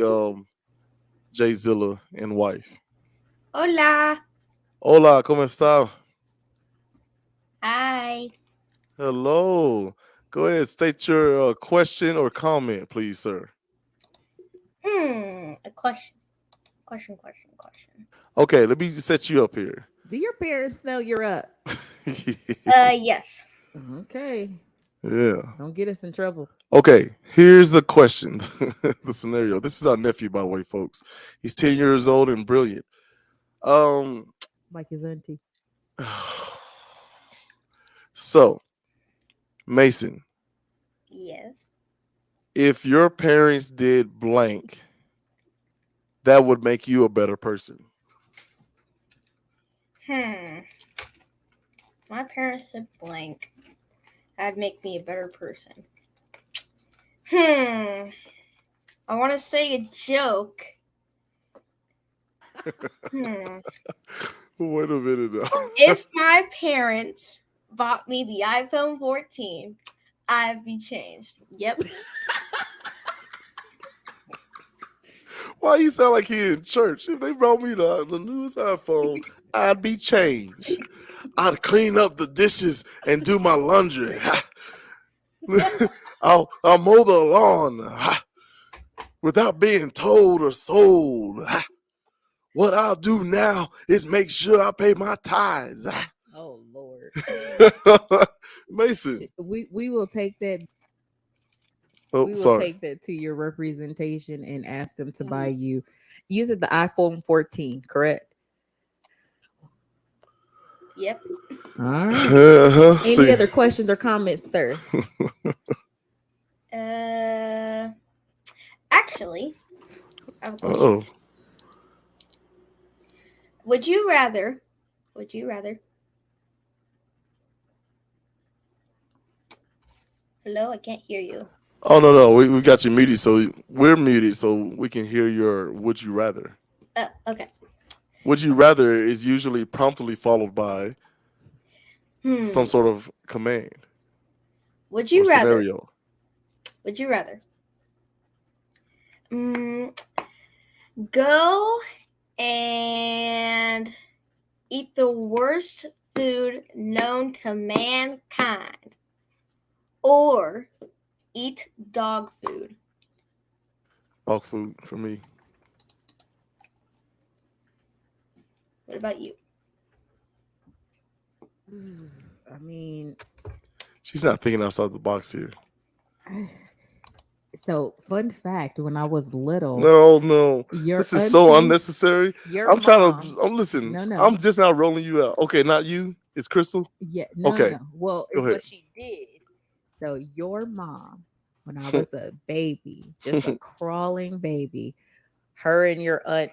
Jay Zilla and wife. Hola. Hola, ¿cómo está? Hi. Hello. Go ahead, state your question or comment, please, sir. A question. Question. Okay, let me set you up here. Do your parents know you're up? Yes. Okay. Yeah. Don't get us in trouble. Okay, here's the question, the scenario. This is our nephew, by the way, folks. He's 10 years old and brilliant. Like his auntie. So, Mason, Yes. if your parents did blank, that would make you a better person. My parents said blank. That'd make me a better person. I want to say a joke. Wait a minute now. If my parents bought me the iPhone 14, I'd be changed. Yep. Why you sound like he in church? If they brought me the newest iPhone, I'd be changed. I'd clean up the dishes and do my laundry. I'll mow the lawn without being told or sold. What I'll do now is make sure I pay my tithes. Oh Lord. Mason. We will take that. Oh, We will sorry. take that to your representation and ask them to buy you. Use it the iPhone 14, correct? Yep. All right. Any other questions or comments, sir? Actually, I have a question. Oh. Would you rather Hello, I can't hear you. Oh no, we got you muted, so we're muted, so we can hear your would you rather. Okay. Would you rather is usually promptly followed by some sort of command. Would you or rather? Scenario. Would you rather? Go and eat the worst food known to mankind, or eat dog food? Dog food for me. What about you? I mean, She's not thinking outside the box here. so fun fact: when I was little, No. your This is so auntie, unnecessary. your I'm trying mom. to. I'm listen. No. I'm just now rolling you out. Okay, not you. It's Crystal. Yeah, Okay, no. Well, go it's ahead. what she did. So your mom, when I was a baby, just a crawling baby, her and your aunt,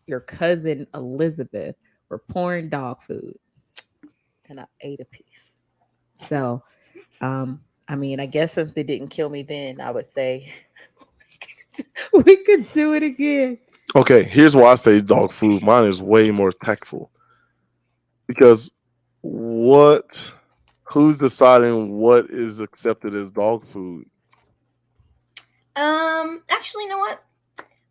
your cousin Elizabeth, were pouring dog food, and I ate a piece. So, I mean, I guess since they didn't kill me then, I would say we could do it again. Okay, here's why I say dog food. Mine is way more tactful because what? Who's deciding what is accepted as dog food? Actually, you know what?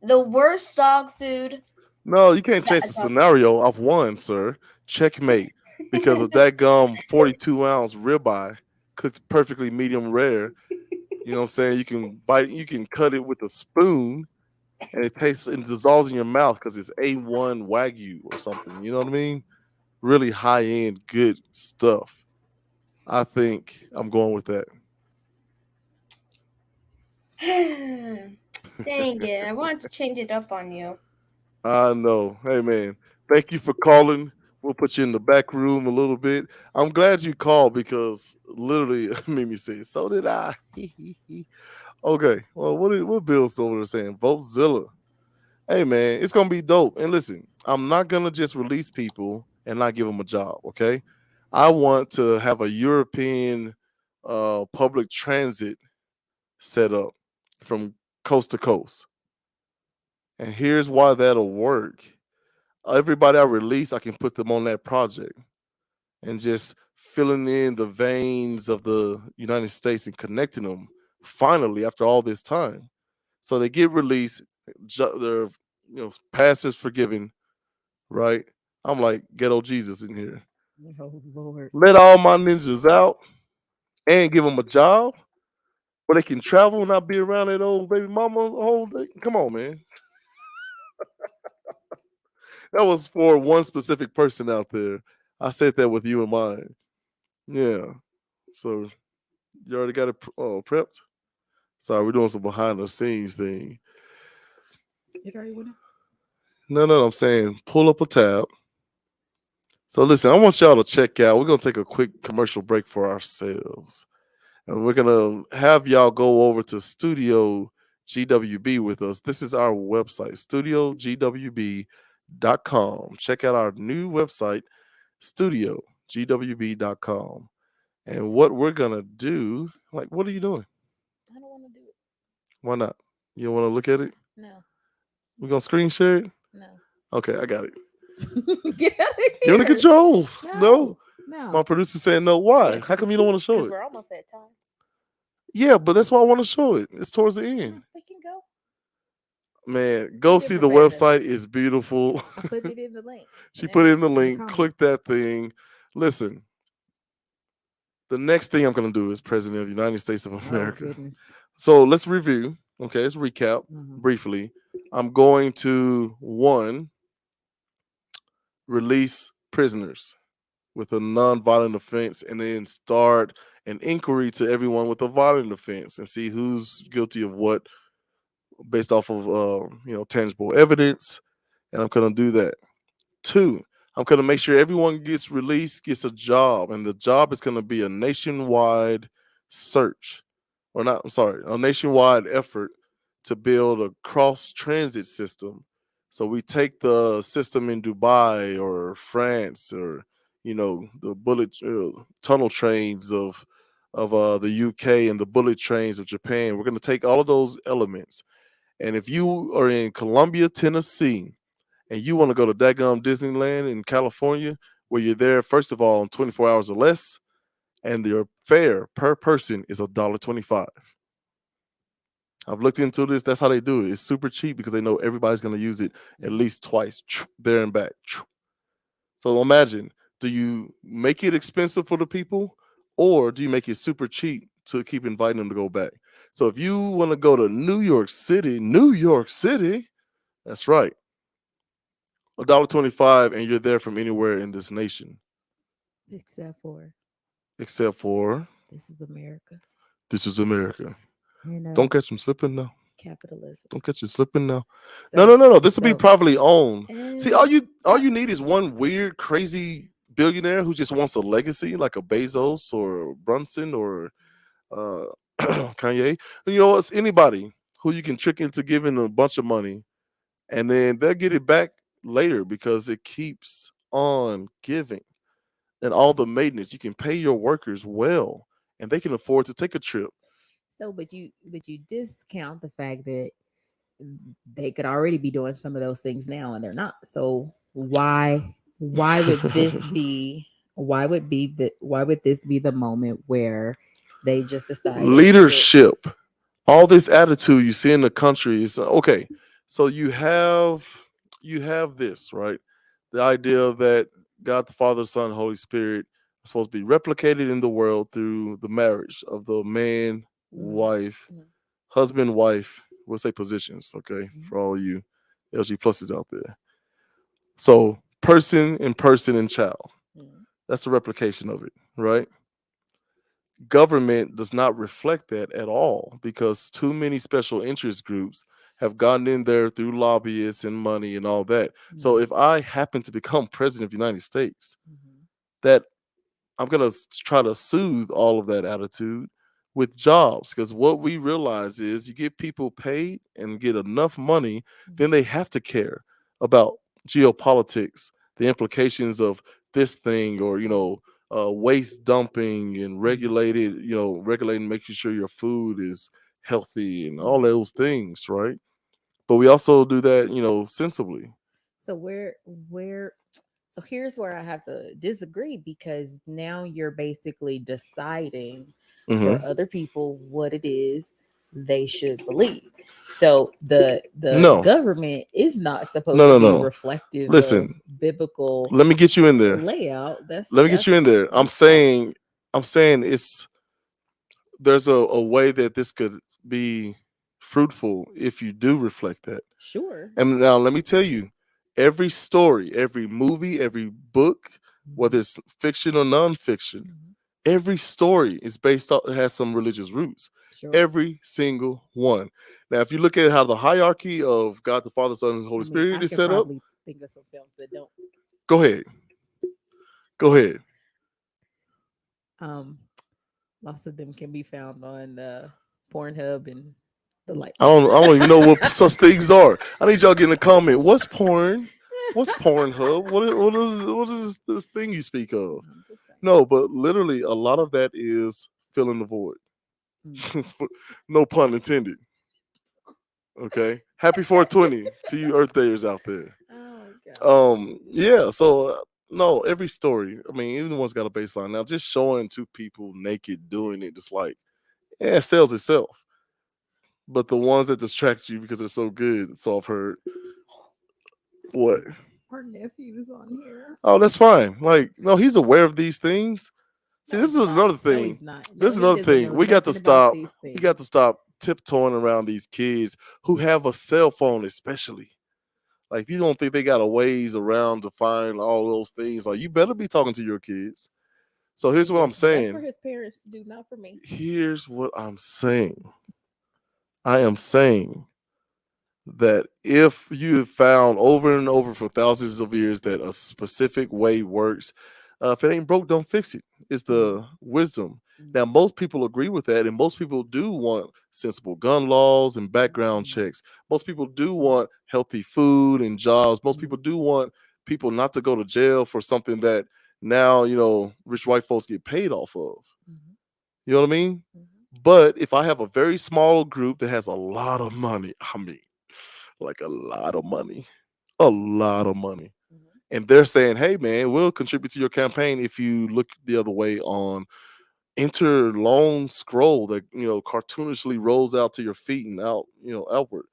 The worst dog food. No, you can't that change a the dog- scenario. I've won, sir. Checkmate. Because of that gum 42-ounce ribeye cooked perfectly medium rare. You know what I'm saying? You can bite, you can cut it with a spoon, and it tastes and dissolves in your mouth because it's A1 Wagyu or something. You know what I mean? Really high end, good stuff. I think I'm going with that. Dang it! I wanted to change it up on you. I know. Hey man, thank you for calling. We'll put you in the back room a little bit. I'm glad you called because literally made me say, so did I. Okay. Well, what Bill's over there saying? Vote. Hey man, it's gonna be dope. And listen, I'm not gonna just release people and not give them a job. Okay, I want to have a European public transit set up from coast to coast. And here's why that'll work. Everybody I release, I can put them on that project and just filling in the veins of the United States and connecting them finally after all this time. So they get released, their past is forgiven, right? I'm like ghetto Jesus in here. Oh Lord. Let all my ninjas out and give them a job where they can travel and not be around that old baby mama the whole day. Come on, man. That was for one specific person out there. I said that with you in mind. Yeah. So you already got it prepped? Sorry, we're doing some behind the scenes thing. It already went up. No, I'm saying pull up a tab. So listen, I want y'all to check out. We're gonna take a quick commercial break for ourselves. And we're gonna have y'all go over to Studio GWB with us. This is our website, studiogwb.com. Check out our new website, studiogwb.com. And what we're gonna do, like, what are you doing? I don't want to do it. Why not? You don't want to look at it? No, We're gonna screen share it? no. Okay, I got it. Get out of Give me the here. controls. No. No. My producer saying no. Why? How come you don't want to show Because it? we're almost at time. Yeah, but that's why I want to show it. It's towards the end. We can go. Man, go She see did the prepare this. website. It's beautiful. I put it in the link. She put it in the the link. comment. Click that thing. Listen, the next thing I'm going to do is President of the United States of Oh America. goodness. So let's review. Okay, let's recap Mhm. briefly. I'm going to, one, release prisoners with a non-violent offense and then start an inquiry to everyone with a violent offense and see who's guilty of what based off of tangible evidence. And I'm going to do that. Two, I'm going to make sure everyone gets released, gets a job, and the job is going to be a nationwide search, or not. I'm sorry, a nationwide effort to build a cross transit system. So we take the system in Dubai or France, or the bullet tunnel trains of the UK and the bullet trains of Japan. We're going to take all of those elements, and if you are in Columbia, Tennessee, and you want to go to daggum Disneyland in California, where you're there, first of all, in 24 hours or less, and your fare per person is $1.25. I've looked into this. That's how they do it. It's super cheap because they know everybody's going to use it at least twice, there and back. So imagine, do you make it expensive for the people, or do you make it super cheap to keep inviting them to go back. So if you want to go to New York City, that's right, $1.25, and you're there from anywhere in this nation, Except for except for this is America this is America. and Don't catch them slipping now. capitalism. Don't catch you slipping now. So, No. This will be so privately owned. See, all and you need is one weird, crazy billionaire who just wants a legacy, like a Bezos or Brunson or uh, Kanye. And you know, it's anybody who you can trick into giving a bunch of money, and then they'll get it back later because it keeps on giving. And all the maintenance, you can pay your workers well, and they can afford to take a trip. but you discount the fact that they could already be doing some of those things now and they're not. So why would this be why would this be the moment where they just decide Leadership. All this attitude you see in the country is okay. So you have this, right? The idea that God the Father, Son, Holy Spirit are supposed to be replicated in the world through the marriage of the man, wife, Mhm. husband, wife. We'll say positions, okay, Mhm. for all you LG pluses out there. So person and child. Mhm. That's the replication of it, right? Government does not reflect that at all because too many special interest groups have gotten in there through lobbyists and money and all that. So if I happen to become president of the United States, Mhm. that I'm gonna try to soothe all of that attitude with jobs because what we realize is you get people paid and get enough money, then they have to care about geopolitics, the implications of this thing, or waste dumping and regulating, making sure your food is healthy and all those things, right? But we also do that, sensibly. So where so here's where I have to disagree because now you're basically deciding Hmm. for other people what it is they should believe. So the No, government is not supposed to no, no, be no. reflective of Listen, biblical let me get you in there. layout. That's Let me get you in there. I'm that's saying, it's there's a way that this could be fruitful if you do reflect that. sure. And now let me tell you, every story, every movie, every book, whether it's fiction or nonfiction, Mhm. every story is based on has some religious roots. Sure. Every single one. Now, if you look at how the hierarchy of God the Father, Son, and I Holy mean, I Spirit is could set up, probably think of some films that don't. go ahead. Go ahead. Um, lots of them can be found on Pornhub and the like. I don't even know what such things are. I need y'all get in the comment. What's porn? What's Pornhub? What is this thing you speak of? I'm just saying. No, but literally a lot of that is filling the void. Mm. No pun intended. Okay. Happy 420 to you Earth Dayers out there. Oh god. Yeah, so no, every story, I mean, even one's got a baseline. Now just showing two people naked doing it, just like, yeah, it sells itself. But the ones that distract you because they're so good, so I've heard. What? Our nephew's on here. Oh, that's fine. Like, no, he's aware of these things. See, No, this he's is not. another No, thing. he's not. No, This is he another doesn't thing. know We got to nothing about stop. these We things. got to stop tiptoeing around these kids who have a cell phone, especially. Like, if you don't think they got a ways around to find all those things, like, you better be talking to your kids. So here's what I'm That's for saying. his parents to do, not for me. Here's what I'm saying. I am saying that if you have found over and over for thousands of years that a specific way works, if it ain't broke, don't fix it. It's the wisdom. Now, most people agree with that, and most people do want sensible gun laws and background checks. Most people do want healthy food and jobs. Most people do want people not to go to jail for something that now, rich white folks get paid off of. You know what I mean? But if I have a very small group that has a lot of money, I mean, like a lot of money. And they're saying, hey, man, we'll contribute to your campaign if you look the other way on enter long scroll that, cartoonishly rolls out to your feet and out, outward.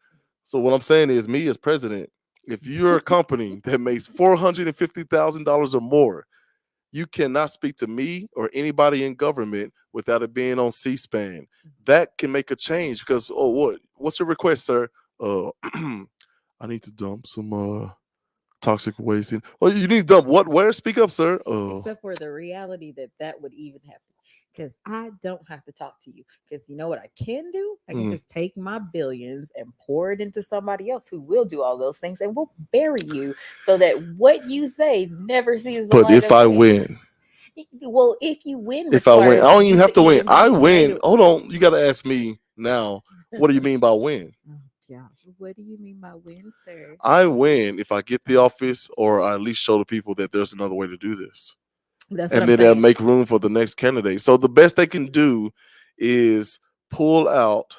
So what I'm saying is me as president, if you're a company that makes $450,000 or more You cannot speak to me or anybody in government without it being on C-SPAN. That can make a change because, what's your request, sir? I need to dump some toxic waste in. Oh, you need to dump what? Where? Speak up, sir. Except for the reality that would even happen. Because I don't have to talk to you. Because you know what I can do? I can just take my billions and pour it into somebody else who will do all those things and will bury you so that what you say never sees the But light if of I day. win, Well, if you win, if I win, I don't even requires have to you win. even I be win. united- Hold on, you got to ask me now. What do you mean by win? Oh gosh, what do you mean by win, sir? I win if I get the office, or I at least show the people that there's another way to do this. That's what And I'm then they'll saying. make room for the next candidate. So the best they can do is pull all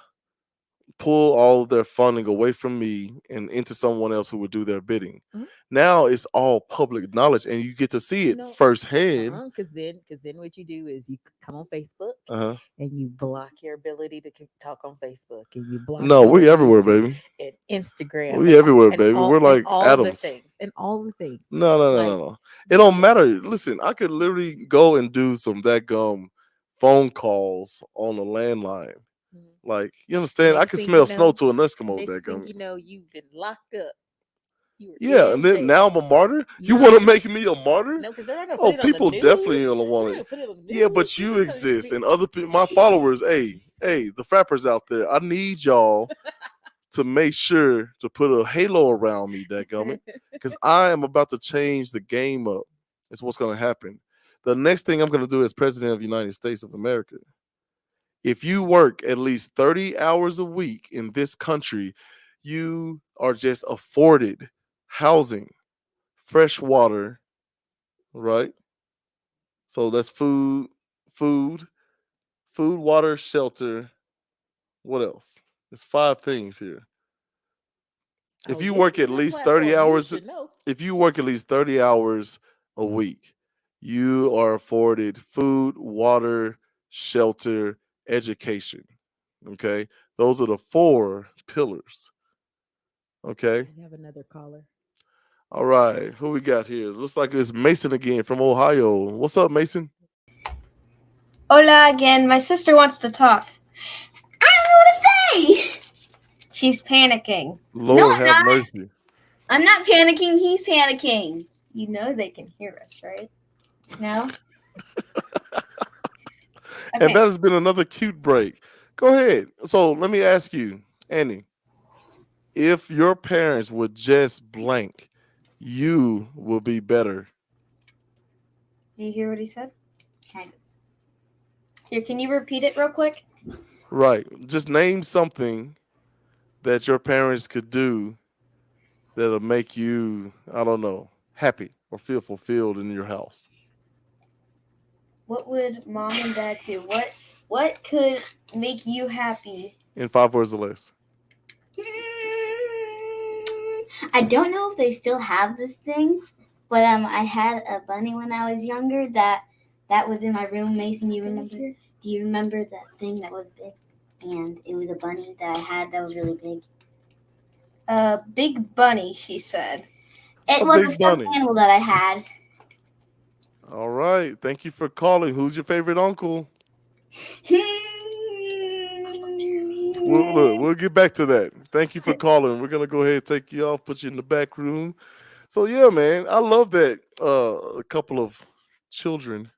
of their funding away from me and into someone else who would do their bidding. Mhm. Now it's all public knowledge, and you get to see it firsthand. Because then what you do is you come on Facebook Uh-huh. and you block your ability to talk on Facebook, and you block. No, it we on everywhere, YouTube baby. and Instagram. We and everywhere, and baby. all- We're and like all atoms. the things and all the things. No. It don't matter. Listen, I could literally go and do some dadgum phone calls on a landline. Like, you understand? I Next can thing smell you snow know- to an Eskimo, Next thing dadgum. you know, you've been locked up. You were Yeah, in and then jail. now I'm a martyr? You No. want to make me a martyr? No, because they're not gonna Oh, put it on the people news. definitely gonna They're want gonna it. put it on the Yeah, news. but you It's gonna exist, be- and other people, my followers. Hey, the frappers out there. I need y'all to make sure to put a halo around me, dadgummit, because I am about to change the game up. It's what's gonna happen. The next thing I'm gonna do as president of the United States of America. If you work at least 30 hours a week in this country, you are just afforded housing, fresh water, right? So that's food, water, shelter. What else? There's 5 things here. If Oh, you this work is at your least platform. 30 You hours, should know. if you work at least 30 hours a week, you are afforded food, water, shelter, education. Okay? Those are the 4 pillars. Okay? We have another caller. All right. Who we got here? Looks like it's Mason again from Ohio. What's up, Mason? Hola again. My sister wants to talk. I don't know what to say. She's panicking. Lord No, I'm have not. mercy. I'm not panicking. He's panicking. You know they can hear us, right? No? And that has been another cute break. Go ahead. So let me ask you, Annie, if your parents would just blank, you will be better. Do you hear what he said? Kind of. Here, can you repeat it real quick? Right. Just name something that your parents could do that'll make you, I don't know, happy or feel fulfilled in your house. What would mom and dad do? What could make you happy? In 5 words or less. I don't know if they still have this thing, but I had a bunny when I was younger that was in my room. Mason, you remember? Do you remember that thing that was big? And it was a bunny that I had that was really big. A big bunny, she said. It A was big a stuffed bunny. animal that I had. All right. Thank you for calling. Who's your favorite uncle? We'll get back to that. Thank you for calling. We're going to go ahead and take you off, put you in the back room. So, yeah, man, I love that a couple of children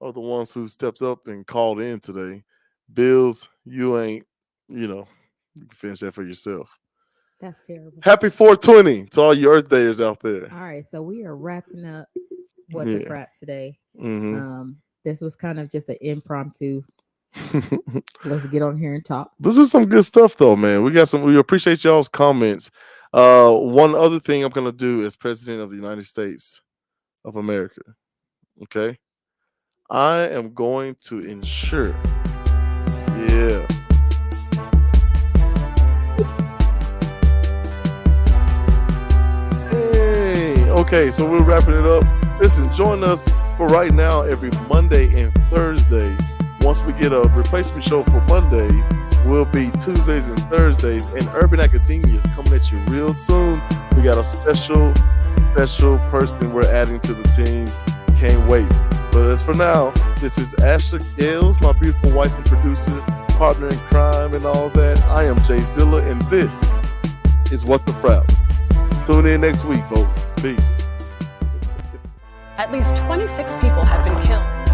are the ones who stepped up and called in today. Bills, you ain't, you can finish that for yourself. That's terrible. Happy 420 to all you Earth Dayers out there. All right, so we are wrapping up What Yeah. the Frap today. Mm-hmm. This was kind of just an impromptu. Let's get on here and talk. This is some good stuff, though, man. We appreciate y'all's comments. One other thing I'm gonna do as president of the United States of America, okay? I am going to ensure, yeah. Hey, okay, so we're wrapping it up. Listen, join us for right now every Monday and Thursday. Once we get a replacement show for Monday, will be Tuesdays and Thursdays. And Urban Academia is coming at you real soon. We got a special person we're adding to the team. Can't wait. But as for now, this is Ashley Gales, my beautiful wife and producer, partner in crime and all that. I am Jay Zilla, and this is What the Frap. Tune in next week, folks. Peace. At least 26 people have been killed.